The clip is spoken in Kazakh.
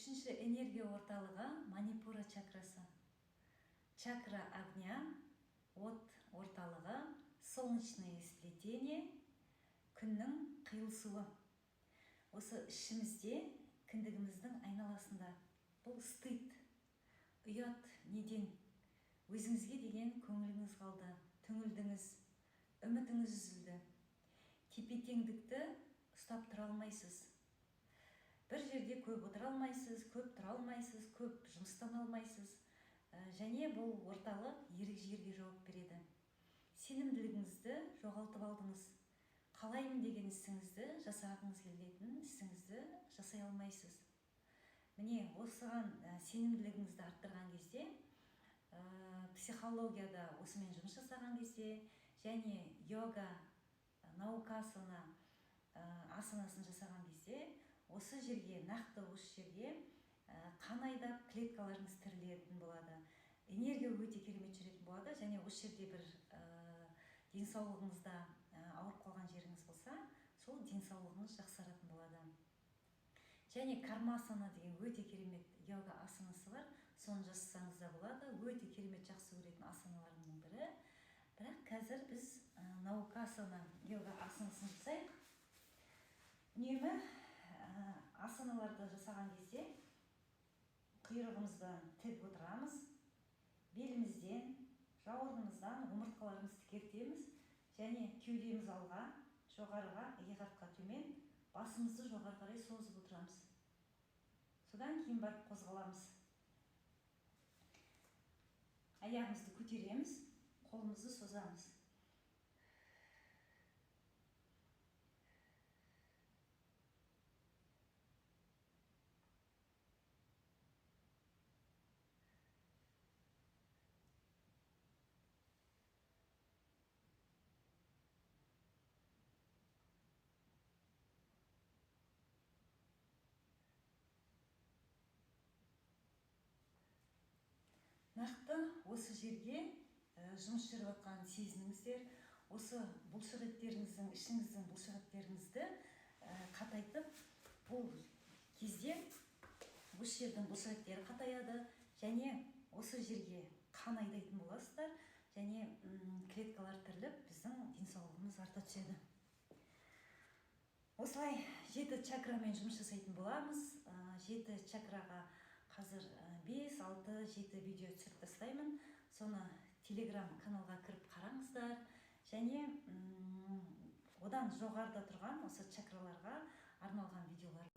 Үшінші энергия орталығы Манипура чакрасы. Чакра огня, от орталығы, солнечное сплетение, күннің қиылысуы. Осы ішімізде, кіндігіміздің айналасында. Бұл стыд, ұят, неден? Өзіңізге деген көңіліңіз қалды, түңілдіңіз, үмітіңіз үзілді. Тепе-теңдікті ұстап тұра алмайсыз. Бір жерде көп отыра алмайсыз, көп тұра алмайсыз, көп жұмыстан алмайсыз. Және бұл орталық ерік-жігерге жауап береді. Сенімділігіңізді жоғалтып алдыңыз. Қалаймын деген ісіңізді, жасағыңыз келетін ісіңізді жасай алмайсыз. Міне, осыған сенімділігіңізді арттырған кезде, психологияда осымен жұмыс жасаған кезде, және йога, наукасана, асанасын жасаған кезде, осы жерге, нақты осы жерге қан айдап, клеткаларыңыз тірілетін болады. Энергия өте керемет жүретін болады, және осы жерде бір денсаулығыңызда ауырып қалған жеріңіз болса, сол денсаулығыңыз жақсаратын болады. Және кармасана деген өте керемет йога асанасы бар, соны жасасаңыз да болады. Өте керемет жақсы көретін асаналардың бірі. Бірақ қазір біз наукасана йога асанасын жасайық. Үнемі асаналарды жасаған кезде құйрығымыздан тік отырамыз, белімізден, жауырынымыздан омыртқаларымызды тікертеміз, және кеудеміз алға, жоғарыға, иығартқа төмен, басымызды жоғары қарай созып отырамыз. Содан кейін барып қозғаламыз. Аяғымызды көтереміз, қолымызды созамыз. Нақты осы жерге жұмыс жүріп жатқанын сезініңіздер. Осы бұлшық еттеріңіздің, ішіңіздің бұлшық еттеріңізді қатайтып, бұл кезде осы жердің бұлшық еттері қатаяды, және осы жерге қан айдайтын боласыздар, және клеткалар тіріліп, біздің денсаулығымыз арта түседі. Осылай 7 чакрамен жұмыс жасайтын боламыз. 7 чакраға қазір 5, 6, 7 видео түсіріп тастаймын. Соны телеграм каналға кіріп қараңыздар. Және одан жоғарыда тұрған осы чакраларға арналған видеолар